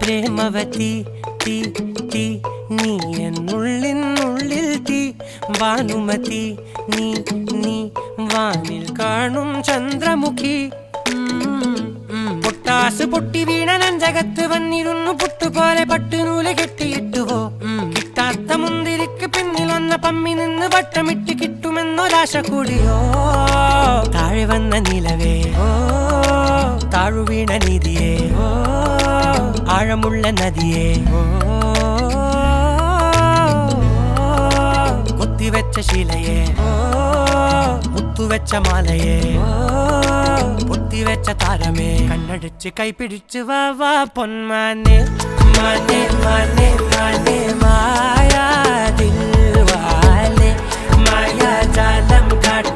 പ്രേമവതി തീ തീ നീ എന്നുള്ളിൽ തീ ഭാനുമതി നീ നീ വാനിൽ കാണും ചന്ദ്രമുഖി പൊട്ടാസ് പൊട്ടി വീണ നെഞ്ചകത്ത് വന്നിരുന്നു പുട്ടുപോലെ പട്ടുനൂല് കെട്ടിയിട്ടുവോ കിട്ടാത്ത മുന്തിരിക്ക് പിന്നിൽ വന്ന പമ്മി നിന്ന് വട്ടമിട്ട് കിട്ടുമെന്നൊരാശ കൂടിയോ താഴെ വന്ന നിലവേ താഴു വീണ നിധിയേ ആഴമുള്ള നദിയേ കൊത്തിവെച്ച ശിലയേ മുത്തുവെച്ച മാലയേ പൊത്തിവെച്ച താരമേ കണ്ണടിച്ച് കൈപിടിച്ച് വാ വാ പൊന്മാനെ മാനെ മാനെ മാനെ മായാ ദിൽവാലെ മായാജാലം കാട്ടി